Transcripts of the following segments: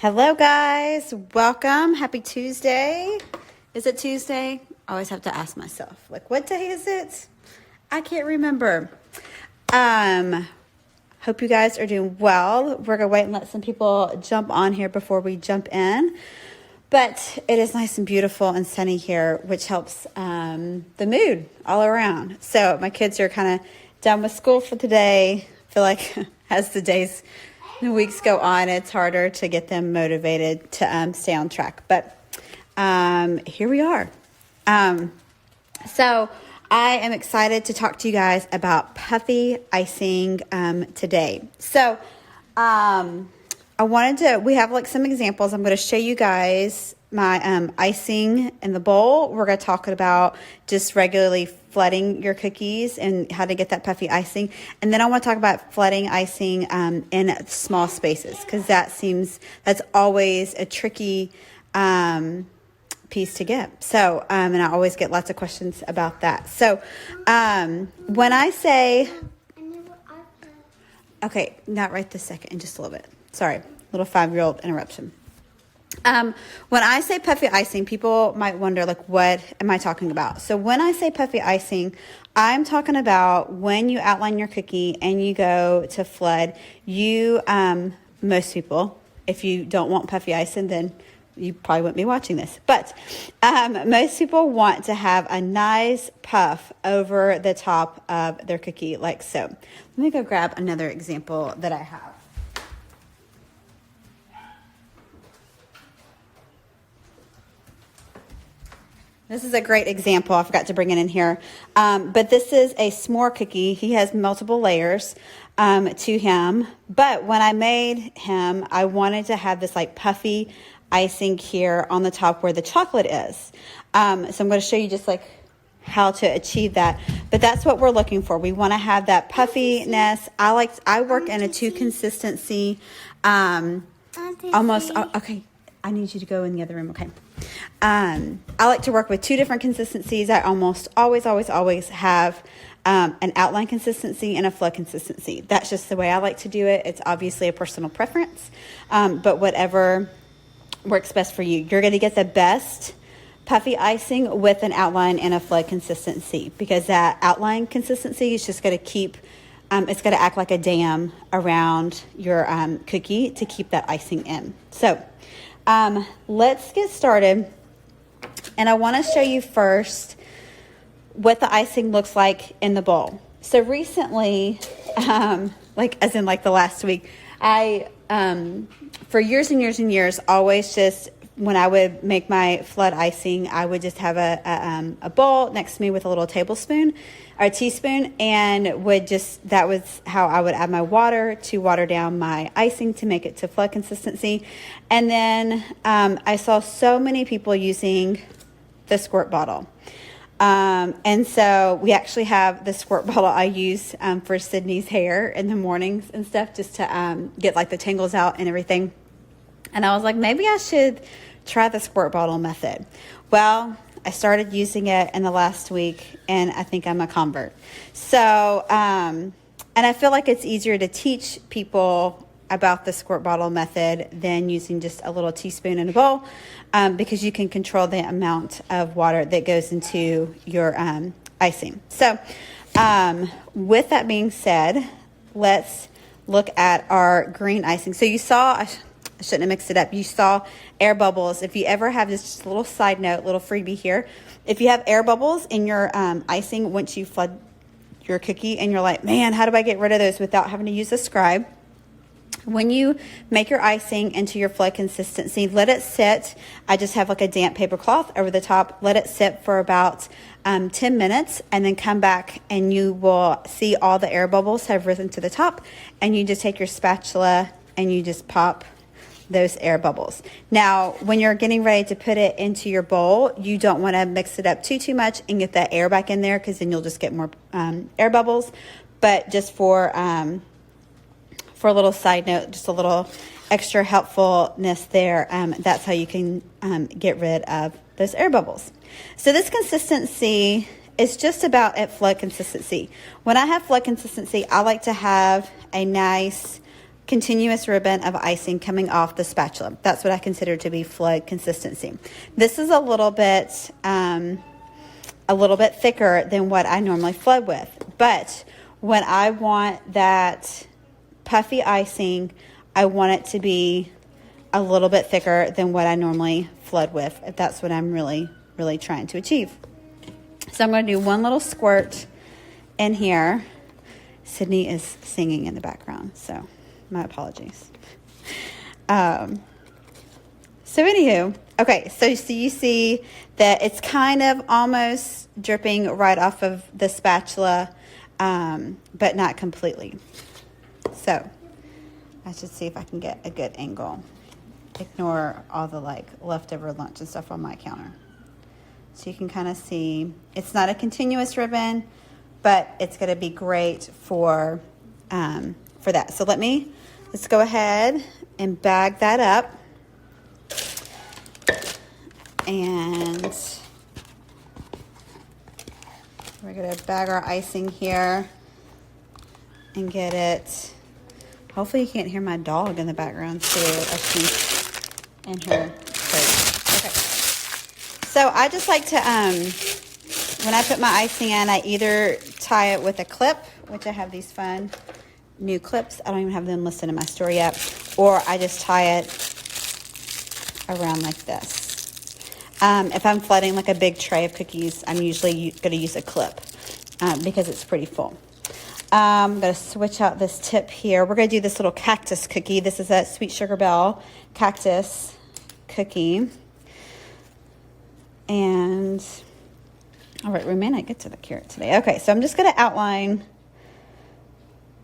Hello guys, welcome. Happy Tuesday. Is it Tuesday? I always have to ask myself, like, what day is it? I can't remember. Hope you guys are doing well. We're gonna wait and let some people jump on here before we jump in. But it is nice and beautiful and sunny here, which helps the mood all around. So my kids are kind of done with school for today. I feel like as the weeks go on, it's harder to get them motivated to stay on track. But here we are. So I am excited to talk to you guys about Puffy icing today. So we have like some examples. I'm going to show you guys my icing in the bowl. We're going to talk about just regularly flooding your cookies and how to get that puffy icing. And then I want to talk about flooding icing in small spaces, because that's always a tricky piece to get. So, and I always get lots of questions about that. So, when I say, okay, not right this second, in just a little bit. Sorry, little 5-year-old interruption. When I say puffy icing, people might wonder, like, what am I talking about? So when I say puffy icing, I'm talking about when you outline your cookie and you go to flood, most people, if you don't want puffy icing, then you probably wouldn't be watching this. But most people want to have a nice puff over the top of their cookie, like so. Let me go grab another example that I have. This is a great example. I forgot to bring it in here. But this is a s'more cookie. He has multiple layers to him. But when I made him, I wanted to have this like puffy icing here on the top where the chocolate is. So I'm going to show you just like how to achieve that. But that's what we're looking for. We want to have that puffiness. I work in a 2 consistency. Okay. I need you to go in the other room. Okay. I like to work with 2 different consistencies. I almost always have an outline consistency and a flood consistency. That's just the way I like to do it. It's obviously a personal preference, but whatever works best for you. You're going to get the best puffy icing with an outline and a flood consistency, because that outline consistency is just going to keep, it's going to act like a dam around your cookie to keep that icing in. So let's get started. And I want to show you first what the icing looks like in the bowl. So recently, like the last week, I, for years and years and years, always just, when I would make my flood icing, I would just have a bowl next to me with a little tablespoon or a teaspoon, and that was how I would add my water to water down my icing to make it to flood consistency. And then I saw so many people using the squirt bottle. And so we actually have the squirt bottle I use for Sydney's hair in the mornings and stuff, just to get like the tangles out and everything. And I was like, maybe I should try the squirt bottle method. Well, I started using it in the last week, and I think I'm a convert. So, and I feel like it's easier to teach people about the squirt bottle method than using just a little teaspoon in a bowl, because you can control the amount of water that goes into your icing. So, with that being said, let's look at our green icing. So you saw, I shouldn't have mixed it up. You saw air bubbles. If you ever have this, just a little side note, little freebie here. If you have air bubbles in your icing once you flood your cookie and you're like, man, how do I get rid of those without having to use a scribe? When you make your icing into your flood consistency, let it sit. I just have like a damp paper cloth over the top. Let it sit for about 10 minutes, and then come back and you will see all the air bubbles have risen to the top, and you just take your spatula and you just pop those air bubbles. Now, when you're getting ready to put it into your bowl, you don't want to mix it up too much and get that air back in there, because then you'll just get more air bubbles. But just for a little side note, just a little extra helpfulness there, that's how you can get rid of those air bubbles. So this consistency is just about at flood consistency. When I have flood consistency, I like to have a nice continuous ribbon of icing coming off the spatula. That's what I consider to be flood consistency. This is a little bit thicker than what I normally flood with. But when I want that puffy icing, I want it to be a little bit thicker than what I normally flood with, if that's what I'm really, really trying to achieve. So I'm going to do one little squirt in here. Sydney is singing in the background, so my apologies. So anywho, okay, so you see that it's kind of almost dripping right off of the spatula, but not completely. So I should see if I can get a good angle. Ignore all the leftover lunch and stuff on my counter. So you can kind of see it's not a continuous ribbon, but it's going to be great for that. So let's go ahead and bag that up. And we're going to bag our icing here and get it. Hopefully you can't hear my dog in the background too as she's in her crate. Okay. So I just like to, when I put my icing in, I either tie it with a clip, which I have these fun new clips. I don't even have them listed in my store yet. Or I just tie it around like this. If I'm flooding like a big tray of cookies, I'm usually going to use a clip because it's pretty full. I'm going to switch out this tip here. We're going to do this little cactus cookie. This is a Sweet Sugar Bell cactus cookie. And, all right, we may not get to the carrot today. Okay, so I'm just going to outline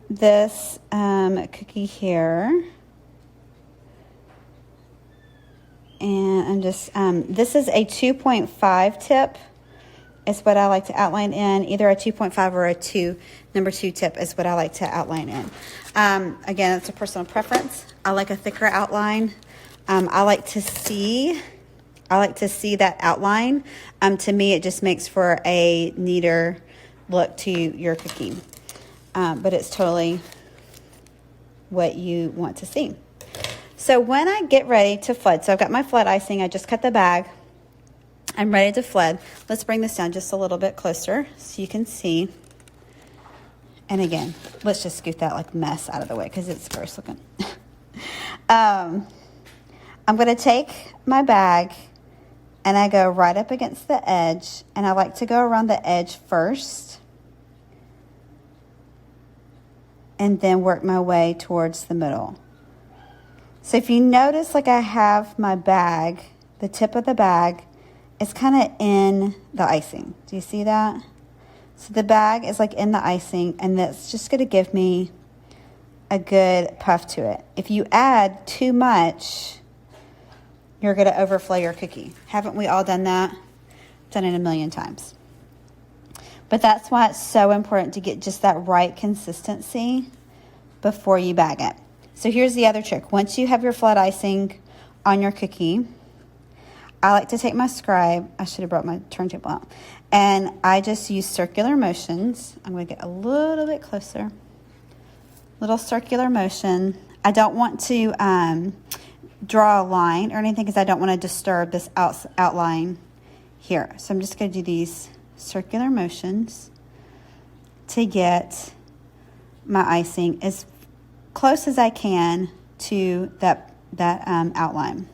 this cookie here. And I'm just, this is a 2.5 tip. Is what I like to outline in. Either a 2.5 or a number 2 tip is what I like to outline in. Again, it's a personal preference. I like a thicker outline. I like to see that outline. To me, it just makes for a neater look to your cookie. But it's totally what you want to see. So when I get ready to flood, so I've got my flood icing. I just cut the bag. I'm ready to flood. Let's bring this down just a little bit closer so you can see. And again, let's just scoot that mess out of the way because it's gross looking. I'm going to take my bag and I go right up against the edge, and I like to go around the edge first and then work my way towards the middle. So if you notice, I have my bag, the tip of the bag is kind of in the icing. Do you see that? So the bag is in the icing, and that's just going to give me a good puff to it. If you add too much, you're going to overflow your cookie. Haven't we all done that? Done it a million times. But that's why it's so important to get just that right consistency before you bag it. So here's the other trick. Once you have your flood icing on your cookie, I like to take my scribe. I should have brought my turntable out. And I just use circular motions. I'm going to get a little bit closer. Little circular motion. I don't want to draw a line or anything because I don't want to disturb this outline here. So I'm just going to do these circular motions to get my icing as close as I can to that outline.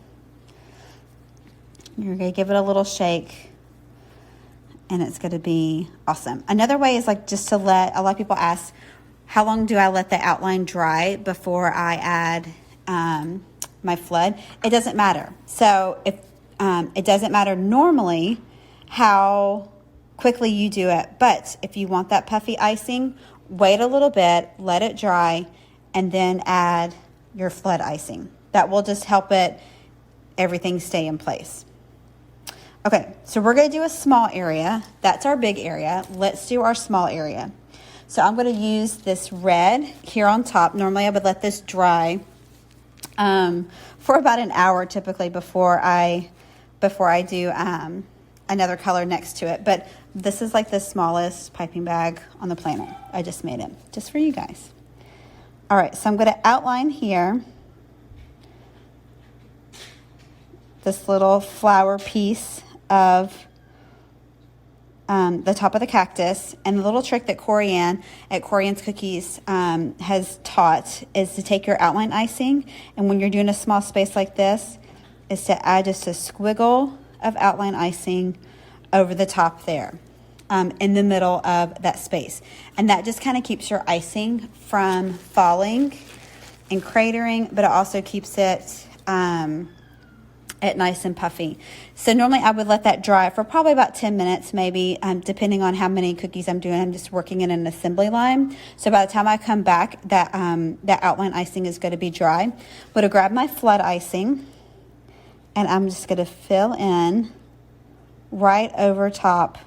You're going to give it a little shake, and it's going to be awesome. Another way is just to let, a lot of people ask, how long do I let the outline dry before I add my flood? It doesn't matter. So if it doesn't matter normally how quickly you do it, but if you want that puffy icing, wait a little bit, let it dry, and then add your flood icing. That will just help everything stay in place. Okay, so we're going to do a small area. That's our big area. Let's do our small area. So I'm going to use this red here on top. Normally I would let this dry for about an hour typically before I do another color next to it. But this is the smallest piping bag on the planet. I just made it just for you guys. All right, so I'm going to outline here this little flower piece of the top of the cactus. And the little trick that Corianne at Corianne's Cookies has taught is to take your outline icing, and when you're doing a small space like this, is to add just a squiggle of outline icing over the top there, in the middle of that space. And that just kind of keeps your icing from falling and cratering, but it also keeps it nice and puffy. So normally I would let that dry for probably about 10 minutes, maybe, depending on how many cookies I'm doing. I'm just working in an assembly line. So by the time I come back, that outline icing is going to be dry. I'm going to grab my flood icing, and I'm just going to fill in right over top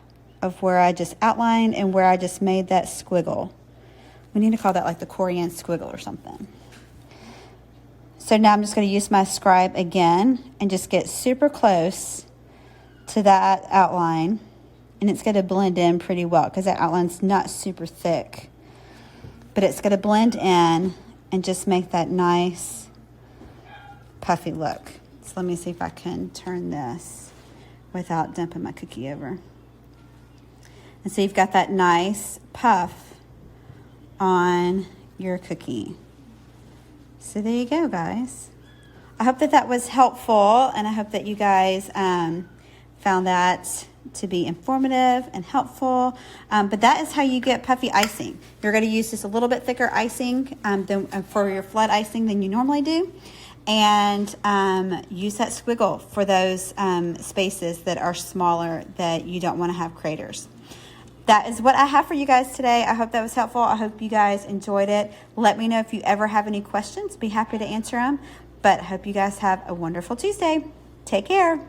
of where I just outlined and where I just made that squiggle. We need to call that like the Corianne squiggle or something. So now I'm just going to use my scribe again and just get super close to that outline. And it's going to blend in pretty well because that outline's not super thick. But it's going to blend in and just make that nice puffy look. So let me see if I can turn this without dumping my cookie over. And so you've got that nice puff on your cookie. So there you go, guys. I hope that that was helpful, and I hope that you guys found that to be informative and helpful. But that is how you get puffy icing. You're going to use just a little bit thicker icing for your flood icing than you normally do. And use that squiggle for those spaces that are smaller that you don't want to have craters. That is what I have for you guys today. I hope that was helpful. I hope you guys enjoyed it. Let me know if you ever have any questions. Be happy to answer them. But I hope you guys have a wonderful Tuesday. Take care.